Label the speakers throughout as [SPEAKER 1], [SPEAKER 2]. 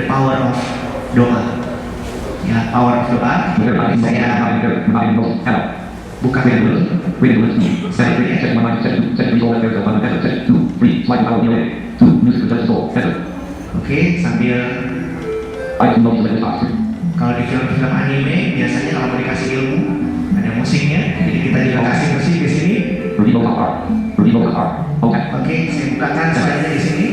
[SPEAKER 1] the power of doa. Ya, power of doa. Saya buka dulu. Oke, sambil kalau di film-film anime biasanya kalau mau dikasih ilmu ada musiknya, jadi kita juga kasih musik di sini. Oke, saya bukakan slide-nya di sini.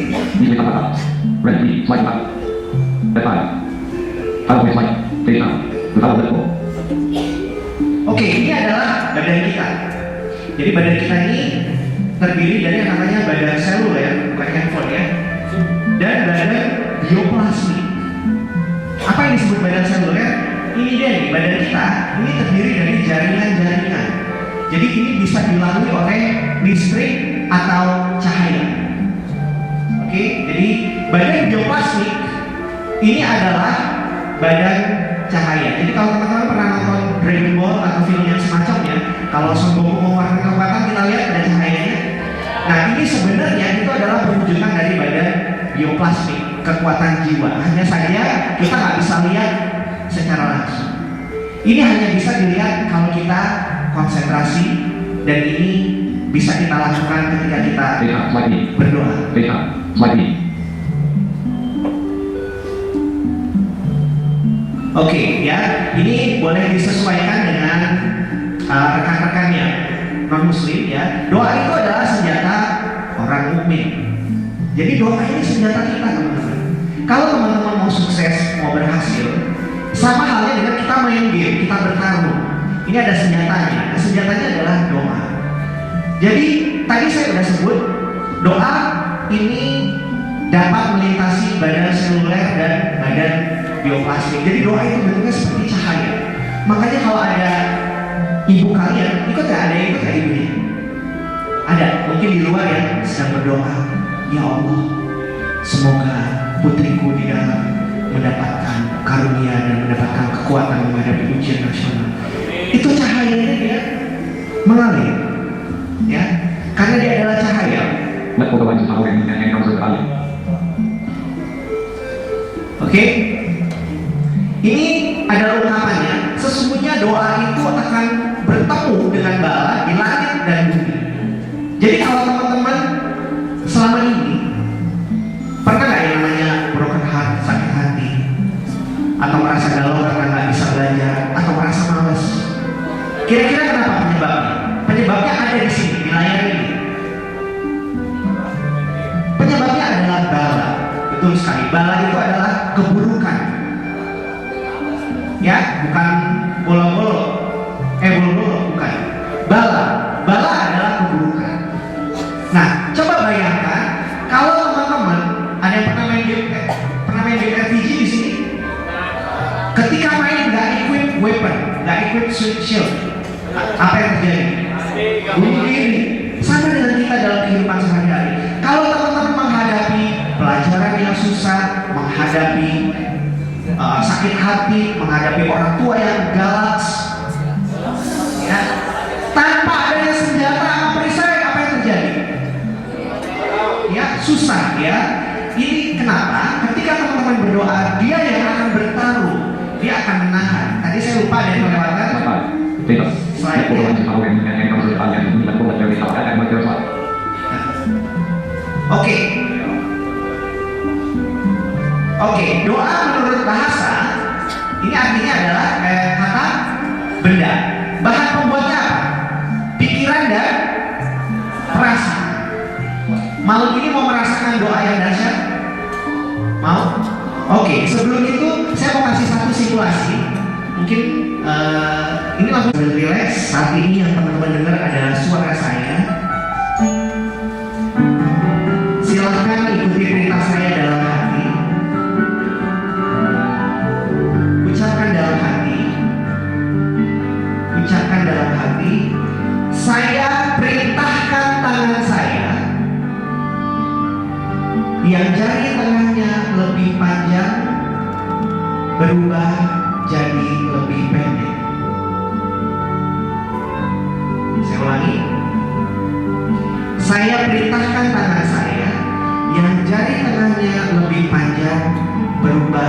[SPEAKER 1] Oke, ini adalah badan kita. Jadi badan kita ini terdiri dari yang namanya badan seluler, bukan handphone ya, dan badan bioplasmik. Apa yang disebut badan seluler? Ini dia nih, badan kita ini terdiri dari jaringan-jaringan. Jadi ini bisa dilalui oleh listrik atau cahaya. Oke, jadi badan bioplasmik ini adalah badan cahaya. Jadi kalau teman-teman pernah nonton Dragon Ball atau film yang semacamnya, kalau Son Goku mengeluarkan kekuatan kita lihat ada cahayanya. Nah, ini sebenarnya itu adalah perwujudan dari badan bioplasmik, kekuatan jiwa. Hanya saja kita nggak bisa lihat secara langsung. Ini hanya bisa dilihat kalau kita konsentrasi, dan ini bisa kita lakukan ketika kita berdoa. Oke, ya, ini boleh disesuaikan dengan rekan-rekannya non-muslim ya. Doa itu adalah senjata orang mukmin. Jadi doa ini senjata kita, teman-teman. Kalau teman-teman mau sukses, mau berhasil, sama halnya dengan kita main game, kita bertarung. Ini ada senjatanya. Nah, senjatanya adalah doa. Jadi tadi saya sudah sebut doa ini dapat melintasi badan seluler dan badan bioplasmik. Jadi doa itu bentuknya seperti cahaya. Makanya kalau ada ibu kalian, ikut gak? Ada yang ikut gak ibunya? Ada, mungkin di luar ya, sedang berdoa. Ya Allah, semoga putriku di dalam mendapatkan karunia dan mendapatkan kekuatan menghadapi ujian nasional. Itu cahayanya dia mengalir, ya, karena dia adalah cahaya. Oke, ini adalah ungkapannya. Sesungguhnya doa itu akan bertemu dengan bala di langit dan bumi. Jadi kalau teman-teman selama ini pernah nggak yang namanya broken heart, sakit hati, atau merasa galau karena nggak bisa belajar, atau merasa malas? Kira-kira kenapa penyebabnya? Penyebabnya ada di sini, di layar ini. Penyebabnya adalah bala. Betul sekali. Bala itu adalah keburukan. Ya, bukan bolo-bolo. Bolo-bolo bukan. Bala. Bala adalah keburukan. Nah, coba bayangkan kalau teman-teman ada yang pernah main game RPG di sini. Ketika main nggak equip weapon, nggak equip shield, apa yang terjadi? Bunuh diri. Sama dengan kita dalam kehidupan sehari-hari. Kalau teman-teman menghadapi pelajaran yang susah, menghadapi sakit hati, menghadapi orang tua yang galak, ya, tanpa adanya senjata sama perisai, apa yang terjadi? Ya, susah ya. Ini kenapa? Ketika teman-teman berdoa, dia yang akan bertarung, dia akan menahan. Tadi saya lupa ada yang melewatkan slide. Oke, doa menurut bahasa ini artinya adalah kata benda. Bahan pembuatnya apa? Pikiran dan perasaan. Malam ini mau merasakan doa yang dahsyat? Mau? Oke, sebelum itu saya mau kasih satu situasi. Mungkin ini langsung relax. Saat ini yang teman-teman dengar adalah suara saya. Silahkan ikuti perintah saya dalam hati. Ucapkan dalam hati. Ucapkan dalam hati. Saya perintahkan tangan saya yang jari tengahnya lebih panjang berubah jadi lebih pendek. Saya ulangi. Saya perintahkan tangan saya yang jari tengahnya lebih panjang berubah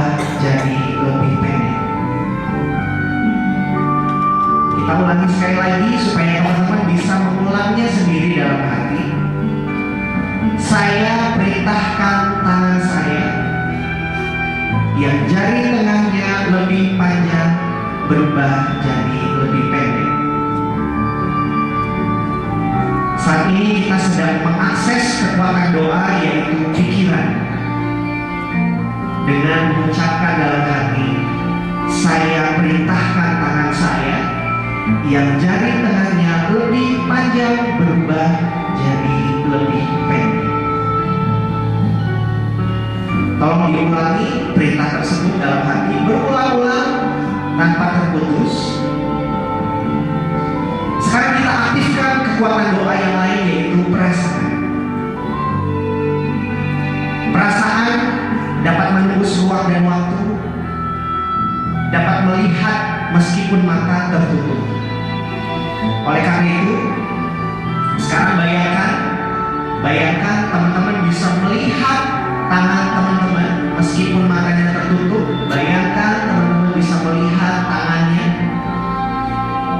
[SPEAKER 1] lagi supaya teman-teman bisa mengulangnya sendiri dalam hati. Saya perintahkan tangan saya yang jari tengahnya lebih panjang berubah jadi lebih pendek. Saat ini kita sedang mengakses kekuatan doa, yaitu pikiran. Dengan mengucapkan dalam hati, saya perintahkan tangan saya yang jari tengahnya lebih panjang berubah jadi lebih pendek. Tolong diulangi perintah tersebut dalam hati berulang-ulang tanpa terputus. Sekarang kita aktifkan kekuatan doa yang lain, yaitu perasaan. Perasaan dapat menembus ruang dan waktu, dapat melihat meskipun mata tertutup. Oleh karena itu, sekarang bayangkan teman-teman bisa melihat tangan teman-teman meskipun matanya tertutup. Bayangkan teman-teman bisa melihat tangannya.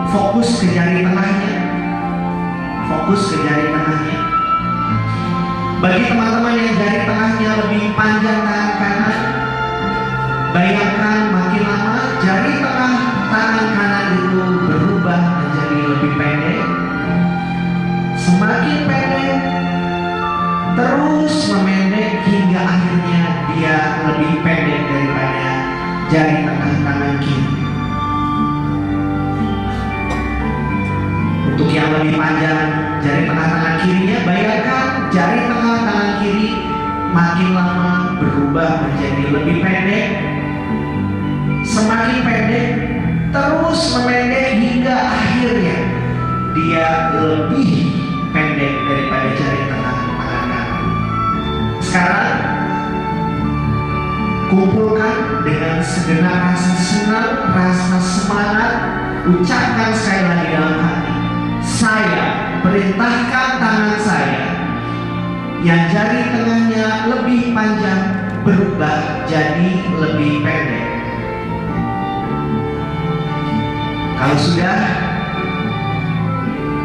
[SPEAKER 1] Fokus ke jari tengahnya. Bagi teman-teman yang jari tengahnya lebih panjang tangan kanan, bayangkan makin lama jari tengah tangan kanan itu berubah menjadi lebih pendek. Semakin pendek, terus memendek hingga akhirnya dia lebih pendek daripada jari tengah tangan kiri. Untuk yang lebih panjang jari tengah tangan kirinya, bayangkan jari tengah tangan kiri makin lama berubah menjadi lebih pendek, semakin pendek, terus memendek hingga akhirnya dia lebih pendek daripada jari tengah tangan kanan. Sekarang kumpulkan dengan segenap rasa senang, rasa semangat, ucapkan sekali lagi dalam hati. Saya perintahkan tangan saya yang jari tengahnya lebih panjang berubah jadi lebih pendek. Kalau sudah,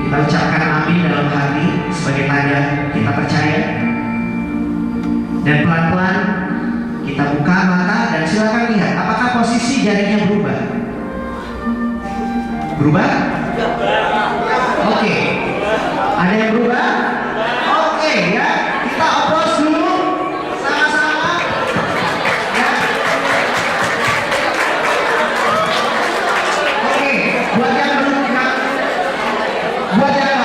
[SPEAKER 1] kita ucapkan amin dalam hati sebagai tanda kita percaya. Dan pelan-pelan kita buka mata dan silakan lihat apakah posisi jarinya berubah. Berubah? Oke. Ada yang berubah? Oke, ya. Kita applause dulu sama-sama. Ya. Oke, buat yang belum nggak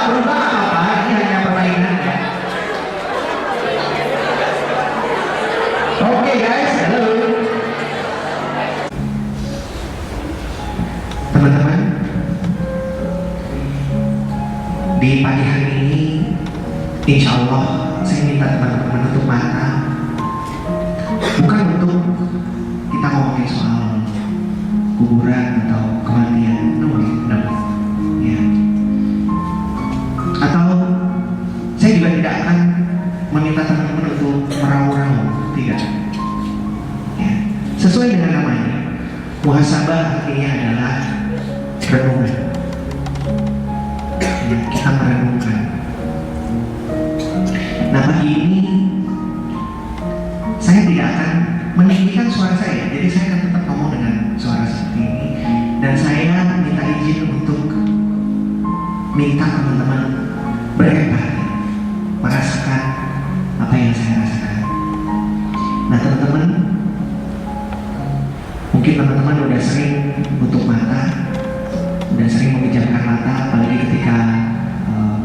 [SPEAKER 1] berubah apa-apa, ini hanya permainan ya. Oke guys, halo. Teman-teman, di pagi hari ini, insya Allah saya minta teman-teman menutup mata. Bukan untuk kita ngomongin soal kuburan atau kematian, no, ya. Atau saya juga tidak akan meminta teman-teman untuk meraung-raung, tidak. Ya. Sesuai dengan namanya, muhasabah artinya adalah renungan. Ya, kita merenungkan. Nah, pagi ini saya tidak akan meninggikan suara saya, jadi saya akan tetap ngomong dengan suara seperti ini. Dan saya minta izin untuk minta teman-teman berempati, merasakan apa yang saya rasakan. Nah, teman-teman, mungkin teman-teman udah sering tutup mata, udah sering memejamkan mata, apalagi ketika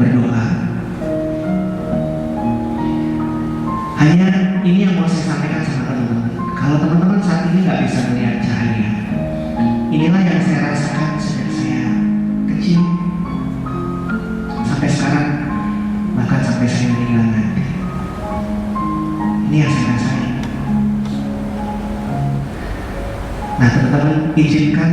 [SPEAKER 1] berdoa. Hanya ini yang mau saya sampaikan sama teman-teman. Kalau teman-teman saat ini nggak bisa melihat cahaya, inilah yang saya rasakan sejak saya kecil sampai sekarang, bahkan sampai saya meninggal nanti. Ini yang saya rasain. Nah, teman-teman, izinkan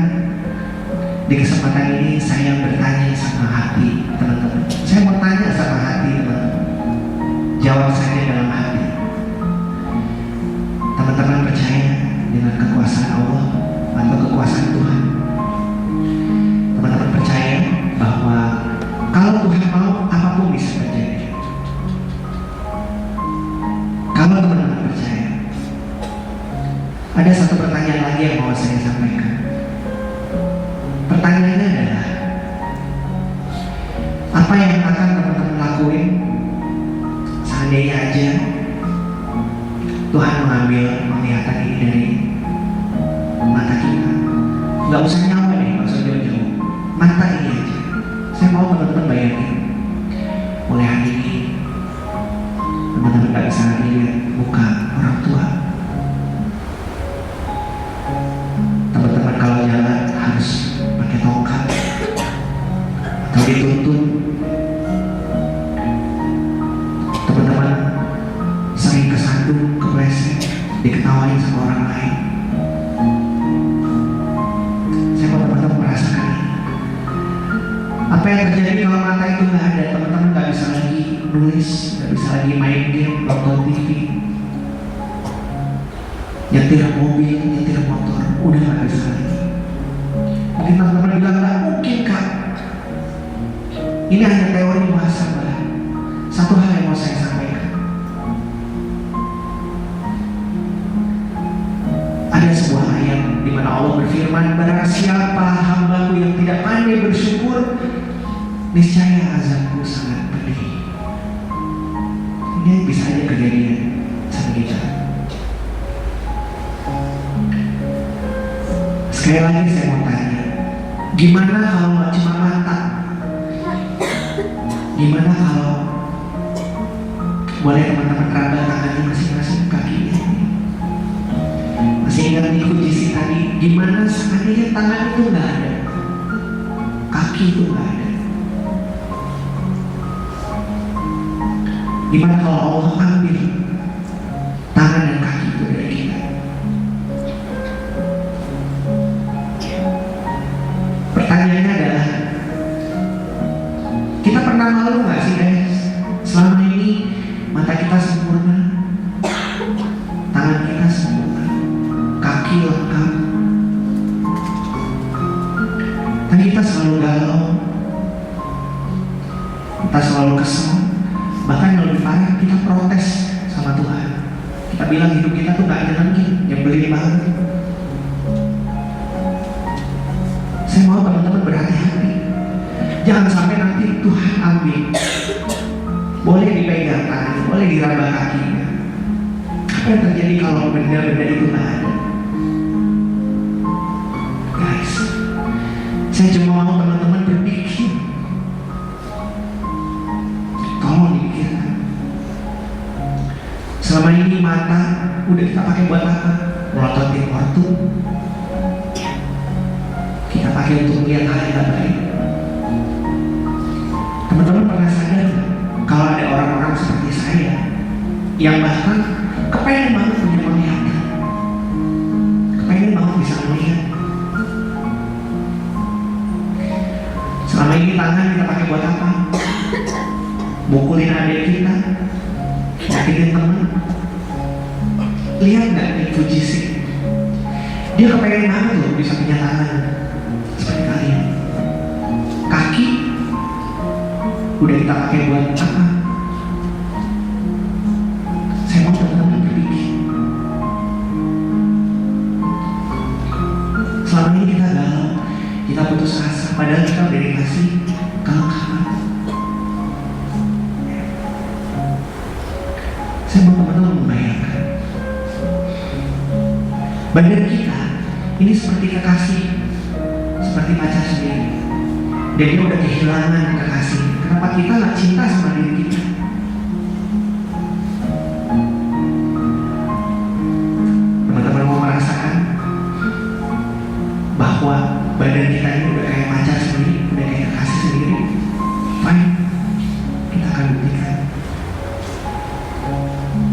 [SPEAKER 1] di kesempatan ini saya bertanya sama hati teman-teman. Saya mau tanya sama hati teman-teman. Jawab saja dalam hati. Teman-teman percaya dengan kekuasaan Allah atau kekuasaan Tuhan? Teman-teman percaya bahwa Kalau teman-teman percaya, ada satu pertanyaan lagi yang mau saya sampaikan. Pertanyaannya adalah, apa yang akan teman-teman lakuin seandainya aja Tuhan mengambil penglihatan ini dari mata kita? Gak usah nyawa nih, gak usah jauh-jauh, mata ini aja. Saya mau teman-teman bayangin, mulai hari ini teman-teman gak bisa lagi lihat muka orang tua. Teman-teman kalau jalan harus pakai tongkat atau dituntun. Teman-teman sering kesandung, kepleset, diketawain sama orang lain. Saya mau teman-teman merasakan ini. Apa yang terjadi kalau mata itu nggak ada? Teman-teman nggak bisa lagi nulis, nggak bisa lagi main game, nonton TV, nyetir mobil, nyetir motor, udah nggak bisa lagi. Mungkin teman-teman bilang, nggak mungkin kak, ini hanya teori muhasabah. Satu hal yang mau saya sampaikan, ada sebuah ayat di mana Allah berfirman, barang siapa hambaku yang tidak pandai bersyukur, niscaya azabku sangat pedih. Ini bisa aja kejadian sama kita. Sekali lagi saya mau tanya, gimana kalau nggak cuma mata? Gimana kalau boleh teman-teman raba tangannya masing-masing, kakinya? Masih ingat nih kunci tadi? Gimana seandainya tangan itu nggak ada, kaki itu nggak ada? Gimana kalau Allah ambil tangan dan kaki itu dari kita? Pertanyaannya adalah, kita pernah malu nggak sih guys? Selama ini mata kita sempurna, tangan kita sempurna, kaki lengkap, tapi kita selalu galau, kita selalu kesel. Bahkan yang lebih parah, kita protes sama Tuhan. Kita bilang hidup kita tuh gak nyenengin, nyebelin banget. Saya mau teman-teman berhati-hati. Jangan sampai nanti Tuhan ambil. Boleh dipegang tangannya, boleh diraba kakinya. Apa yang terjadi kalau benda-benda itu gak ada? Guys, saya cuma mau teman-teman berpikir. Tolong dipikirkan. Selama ini mata udah kita pakai buat apa? Melototin ortu. Kita pakai untuk melihat hal yang baik. Teman-teman pernah sadar gak? Kalau ada orang-orang seperti saya yang bahkan kepengen banget punya penglihatan, kepengen banget bisa melihat. Selama ini tangan kita pakai buat apa? Mukulin adik kita, nyakitin teman. Lihat nggak nih Fujisi? Dia kepengen banget loh bisa punya tangan seperti kalian. Kaki udah kita pakai buat apa? Saya mau teman-teman berpikir. Selama ini kita galau, kita putus asa, padahal kita udah dikasih kelengkapan. Saya mau teman-teman membayangkan badan kita ini seperti kekasih, seperti pacar sendiri. Dan dia udah kehilangan kekasih. Kenapa kita gak cinta sama diri kita? Teman-teman mau merasakan bahwa badan kita ini udah kayak pacar sendiri, udah kayak kekasih sendiri? Fine, kita akan buktikan.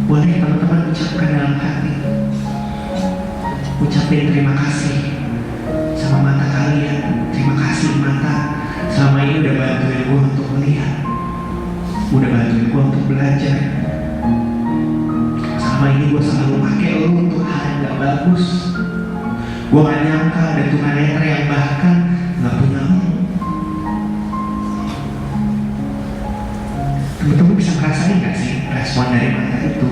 [SPEAKER 1] Boleh teman-teman ucapkan dalam hati, ucapin terima kasih sama mata kalian. Terima kasih mata, selama ini udah bantuin gue untuk melihat, udah bantuin gue untuk belajar. Selama ini gue selalu pakai lo untuk hal yang gak bagus. Gue gak nyangka ada tunanetra yang bahkan gak punya lo. Teman-teman bisa ngerasain gak sih respon dari mata itu?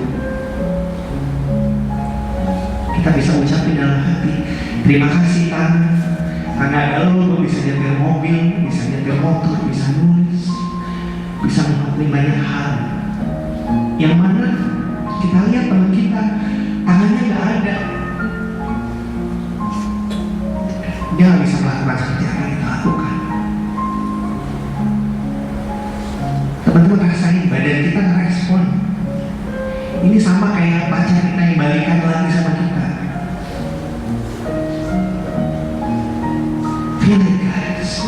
[SPEAKER 1] kita bisa ucapin dalam hati, terima kasih Tuhan, karena ada lo, gue bisa nyetir mobil, bisa nyetir motor, bisa nulis, bisa melakukan banyak hal. Yang mana kita lihat teman kita, tangannya nggak ada, dia nggak bisa melakukan seperti apa yang kita lakukan. Teman-teman rasain badan kita ngerespon. Ini sama kayak pacar kita yang balikan lagi sama kita. Feel it guys.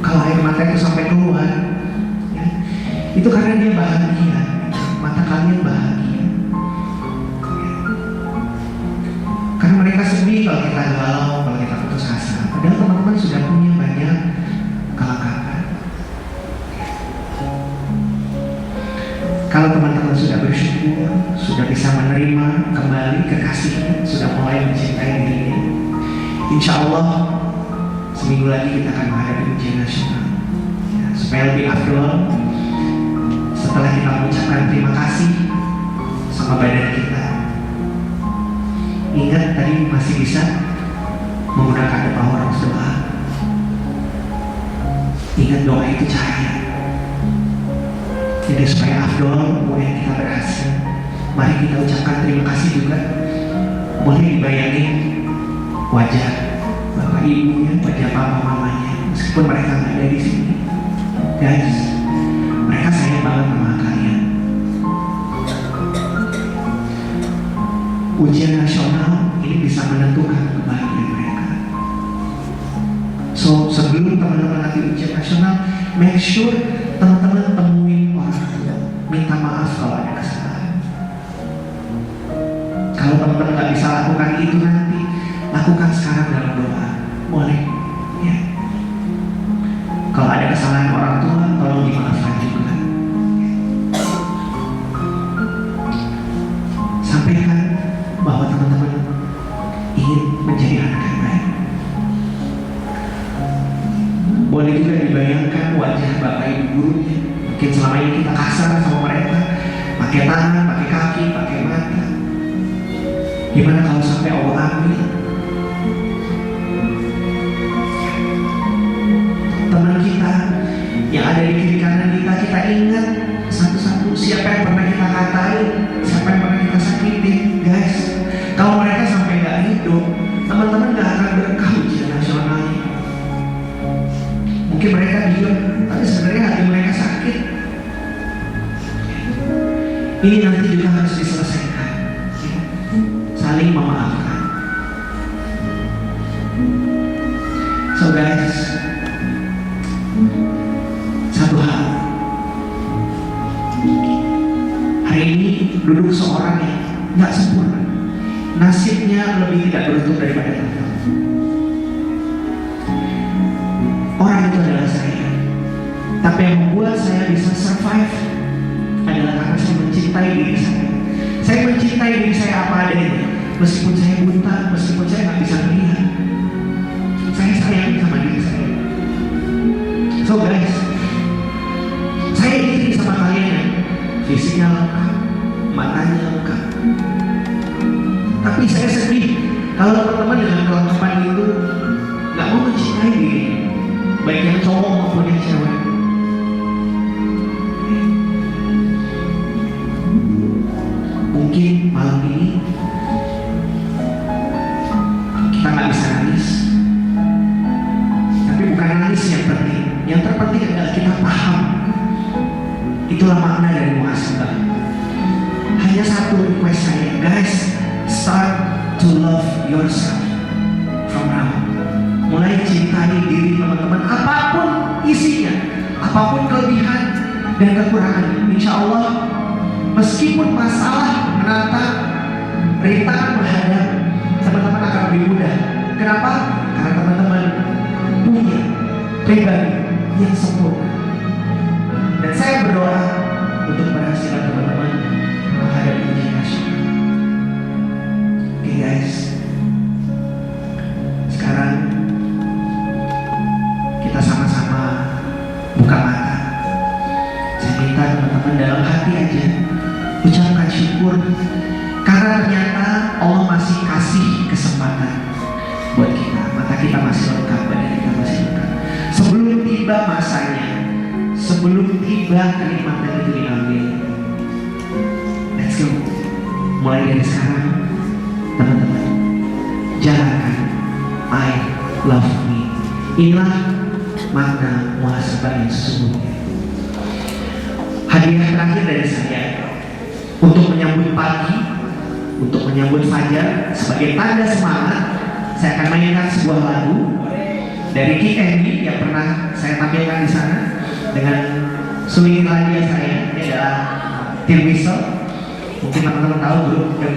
[SPEAKER 1] Kalau air mata itu sampai keluar, ya, itu karena dia bahagia. Mata kalian bahagia. Karena mereka sedih kalau kita galau, kalau kita putus asa. Padahal teman-teman sudah punya banyak kelengkapan. Kalau teman-teman sudah bersyukur, sudah bisa menerima kembali kekasihnya, sudah mulai mencintai dirinya, insya Allah seminggu lagi kita akan menghadapi ujian nasional. Ya, supaya lebih afdol, setelah kita mengucapkan terima kasih sama badan kita, ingat tadi masih bisa menggunakan the power of doa. Ingat doa itu cahaya. Jadi supaya afdol, boleh kita berhasil, mari kita ucapkan terima kasih juga. Boleh dibayangin wajah bapak ibunya, wajah papa mamanya, meskipun mereka nggak ada di sini. Guys, mereka sayang banget sama kalian. Ujian nasional ini bisa menentukan kebahagiaan mereka. So sebelum teman-teman nanti ujian nasional, make sure teman-teman temuin orang tua, minta maaf kalau ada kesalahan. Kalau teman-teman nggak bisa lakukan itu nanti, lakukan sekarang dalam doa, boleh ya. Kalau ada kesalahan orang tua, tolong dimaafkan juga. Sampaikan bahwa teman-teman ingin menjadi anak yang baik. Boleh juga dibayangkan wajah bapak ibu gurunya. Mungkin selama ini kita kasar sama mereka, pakai tangan, pakai kaki, pakai mata. Gimana kalau sampai Allah ambil? Teman kita yang ada di kiri kanan kita, kita ingat satu-satu siapa yang pernah kita katain, siapa yang pernah kita sakitin. Guys, kalau mereka sampai nggak hidup, teman-teman nggak akan berkah ujian nasional. Mungkin mereka diam, tapi sebenarnya hati mereka sakit. Ini nanti juga harus diselesaikan, saling memaafkan. So guys, satu hal, hari ini duduk seorang yang nggak sempurna, nasibnya lebih tidak beruntung daripada kita. Orang itu adalah saya, tapi yang membuat saya bisa survive adalah karena saya mencintai diri saya. Saya mencintai diri saya apa adanya, meskipun saya buta, meskipun saya nggak bisa melihat. Saya sayang sama diri saya. So guys, saya iri sama kalian yang fisiknya lengkap, matanya lengkap. Tapi saya sedih kalau teman-teman dengan kelengkapan itu nggak mau mencintai diri, baik yang cowok maupun yang cewek. Mungkin malam ini kita nggak bisa nangis, tapi bukan nangis yang penting. Yang terpenting adalah kita paham. Itulah makna dari muhasabah. Hanya satu request saya, guys, start to love yourself from now. Mulai cintai diri teman-teman, apapun isinya, apapun kelebihan dan kekurangan. Insya Allah, meskipun masalah menantang, rintangan menghadap, teman-teman akan lebih mudah. Kenapa? Karena teman-teman punya pribadi yang sempurna. Dan saya berdoa untuk keberhasilan teman-teman menghadapi ujian nasional. Oke guys, sekarang kita sama-sama buka mata. Saya minta teman-teman dalam hati aja ucapkan syukur Karena ternyata Allah masih kasih kesempatan buat kita. Mata kita masih lengkap, badan kita masih lengkap. Sebelum tiba masanya, sebelum tiba kenikmatan itu diambil, let's go. Mulai dari sekarang, teman-teman, jalankan I love me. Inilah makna muhasabah yang sesungguhnya. Hadiah terakhir dari saya untuk menyambut pagi, untuk menyambut fajar, sebagai tanda semangat, saya akan mainkan sebuah lagu dari Ki Andy yang pernah saya tampilkan di sana dengan suling ladia saya. Ini adalah Tim Whistle. Mungkin teman-teman tahu grup The